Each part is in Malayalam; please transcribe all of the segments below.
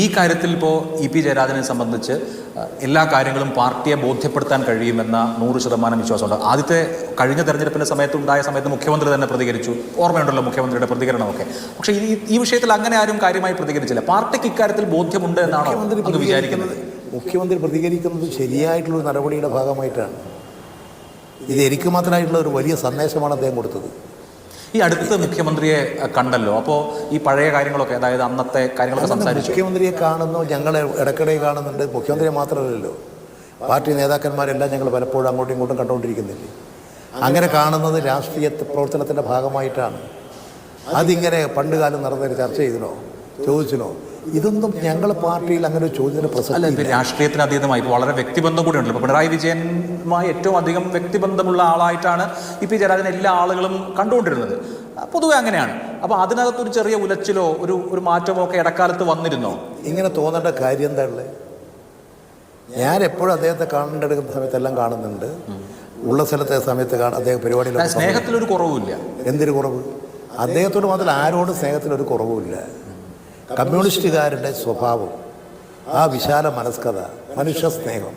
ഈ കാര്യത്തിൽ ഇപ്പോൾ ഇ.പി. ജയരാജനെ സംബന്ധിച്ച് എല്ലാ കാര്യങ്ങളും പാർട്ടിയെ ബോധ്യപ്പെടുത്താൻ കഴിയുമെന്ന 100% വിശ്വാസമുണ്ട്. കഴിഞ്ഞ തെരഞ്ഞെടുപ്പിൻ്റെ സമയത്തുണ്ടായ സമയത്ത് മുഖ്യമന്ത്രി തന്നെ പ്രതികരിച്ചു. ഓർമ്മയുണ്ടല്ലോ മുഖ്യമന്ത്രിയുടെ പ്രതികരണമൊക്കെ. പക്ഷേ ഈ വിഷയത്തിൽ അങ്ങനെ ആരും കാര്യമായി പ്രതികരിച്ചില്ല. പാർട്ടിക്ക് ഇക്കാര്യത്തിൽ ബോധ്യമുണ്ട് എന്നാണോ അങ്ങ് വിചാരിക്കുന്നത്? മുഖ്യമന്ത്രി പ്രതികരിക്കുന്നത് ശരിയായിട്ടുള്ള നടപടിയുടെ ഭാഗമായിട്ടാണ്. ഇത് എനിക്ക് മാത്രമായിട്ടുള്ള ഒരു വലിയ സന്ദേശമാണ് അദ്ദേഹം കൊടുത്തത്. ഈ അടുത്ത് മുഖ്യമന്ത്രിയെ കണ്ടല്ലോ, അപ്പോൾ ഈ പഴയ കാര്യങ്ങളൊക്കെ, അതായത് അന്നത്തെ കാര്യങ്ങളൊക്കെ സംസാരിച്ചു. മുഖ്യമന്ത്രിയെ കാണുന്നു, ഞങ്ങൾ ഇടയ്ക്കിടെ കാണുന്നുണ്ട്. മുഖ്യമന്ത്രിയെ മാത്രമല്ലല്ലോ, പാർട്ടി നേതാക്കന്മാരെല്ലാം ഞങ്ങൾ പലപ്പോഴും അങ്ങോട്ടും ഇങ്ങോട്ടും കണ്ടുകൊണ്ടിരിക്കുന്നില്ലേ. അങ്ങനെ കാണുന്നത് രാഷ്ട്രീയ പ്രവർത്തനത്തിൻ്റെ ഭാഗമായിട്ടാണ്. അതിങ്ങനെ പണ്ട് കാലം നടന്നൊരു ചർച്ച ചെയ്തിനോ, ചോദിച്ചിനോ? ഇതൊന്നും ഞങ്ങൾ പാർട്ടിയിൽ അങ്ങനെ ഒരു ചോദ്യത്തിന് പ്രസക്തി. ഇത് രാഷ്ട്രീയത്തിന് അതീതമായി ഇപ്പോൾ വളരെ വ്യക്തിബന്ധം കൂടി ഉണ്ടല്ലോ. ഇപ്പോൾ പിണറായി വിജയനുമായി ഏറ്റവും അധികം വ്യക്തിബന്ധമുള്ള ആളായിട്ടാണ് ഇ.പി. ജയരാജനെ എല്ലാ ആളുകളും കണ്ടുകൊണ്ടിരുന്നത്. പൊതുവെ അങ്ങനെയാണ്. അപ്പോൾ അതിനകത്തൊരു ചെറിയ ഉലച്ചിലോ ഒരു മാറ്റമോ ഒക്കെ ഇടക്കാലത്ത് വന്നിരുന്നോ? ഇങ്ങനെ തോന്നേണ്ട കാര്യം എന്താ ഉള്ളത്? ഞാൻ എപ്പോഴും അദ്ദേഹത്തെ കാണേണ്ടെടുക്കുന്ന സമയത്തെല്ലാം കാണുന്നുണ്ട്. ഉള്ള സ്ഥലത്തെ സമയത്ത് അദ്ദേഹം പരിപാടിയിൽ സ്നേഹത്തിലൊരു കുറവുമില്ല. എന്തൊരു കുറവ്? അദ്ദേഹത്തോട് മാത്രമല്ല, ആരോടും സ്നേഹത്തിലൊരു കുറവുമില്ല. കമ്മ്യൂണിസ്റ്റുകാരുടെ സ്വഭാവം, ആ വിശാല മനസ്കത, മനുഷ്യ സ്നേഹം,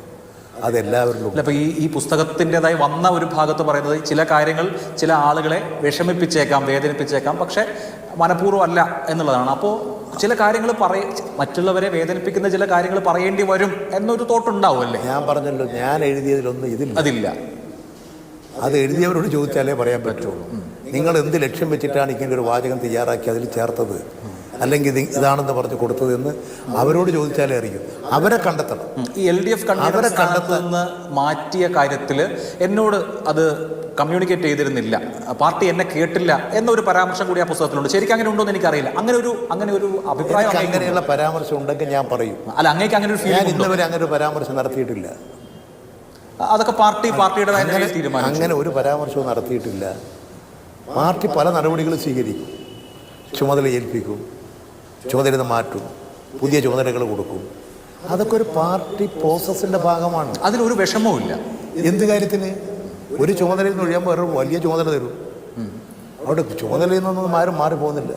അതെല്ലാവരിലും. അപ്പോൾ ഈ പുസ്തകത്തിൻ്റെതായി വന്ന ഒരു ഭാഗത്ത് പറയുന്നത് ചില കാര്യങ്ങൾ ചില ആളുകളെ വിഷമിപ്പിച്ചേക്കാം, വേദനിപ്പിച്ചേക്കാം, പക്ഷെ മനഃപൂർവ്വം അല്ല എന്നുള്ളതാണ്. അപ്പോൾ ചില കാര്യങ്ങൾ മറ്റുള്ളവരെ വേദനിപ്പിക്കുന്ന ചില കാര്യങ്ങൾ പറയേണ്ടി വരും എന്നൊരു തോട്ടുണ്ടാവും അല്ലേ? ഞാൻ പറഞ്ഞല്ലോ, ഞാൻ എഴുതിയതിലൊന്നും അതില്ല. അത് എഴുതിയവരോട് ചോദിച്ചാലേ പറയാൻ പറ്റുള്ളൂ. നിങ്ങൾ എന്ത് ലക്ഷ്യം വെച്ചിട്ടാണ് ഇങ്ങനെ ഒരു വാചകം തയ്യാറാക്കി അതിൽ ചേർത്തത്, അല്ലെങ്കിൽ ഇതാണെന്ന് പറഞ്ഞു കൊടുത്തതെന്ന് അവരോട് ചോദിച്ചാലേ അറിയും. അവരെ കണ്ടെത്തണം. ഈ LDF കണ്ടെത്തുന്ന മാറ്റിയ കാര്യത്തിൽ എന്നോട് അത് കമ്മ്യൂണിക്കേറ്റ് ചെയ്തിരുന്നില്ല, പാർട്ടി എന്നെ കേട്ടില്ല എന്നൊരു പരാമർശം കൂടി ആ പുസ്തകത്തിലുണ്ട്. ശരിക്കും അങ്ങനെ ഉണ്ടോ എന്ന് എനിക്കറിയില്ല. അങ്ങനെ ഒരു അഭിപ്രായം, അങ്ങനെയുള്ള പരാമർശം ഉണ്ടെങ്കിൽ ഞാൻ പറയും. അല്ല, അങ്ങേക്ക് അങ്ങനെ ഒരു ഫീൽ? ഞാൻ ഇന്നുവരെ അങ്ങനെ ഒരു പരാമർശം നടത്തിയിട്ടില്ല. അതൊക്കെ പാർട്ടിയുടെ തീരുമാനം. അങ്ങനെ ഒരു പരാമർശവും നടത്തിയിട്ടില്ല. പാർട്ടി പല നടപടികളും സ്വീകരിക്കും. ചുമതല ഏൽപ്പിക്കും, ചുമതല മാറ്റും, പുതിയ ചുമതലകൾ കൊടുക്കും. അതൊക്കെ ഒരു പാർട്ടി പ്രോസസ്സിൻ്റെ ഭാഗമാണ്. അതിലൊരു വിഷമവും ഇല്ല. എന്ത് കാര്യത്തിന്? ഒരു ചുമതലയിൽ നിന്ന് ഒഴിയുമ്പോൾ വലിയ ചുമതല തരും. അവിടെ ചുമതലയിൽ നിന്നൊന്നും ആരും മാറി പോകുന്നില്ല.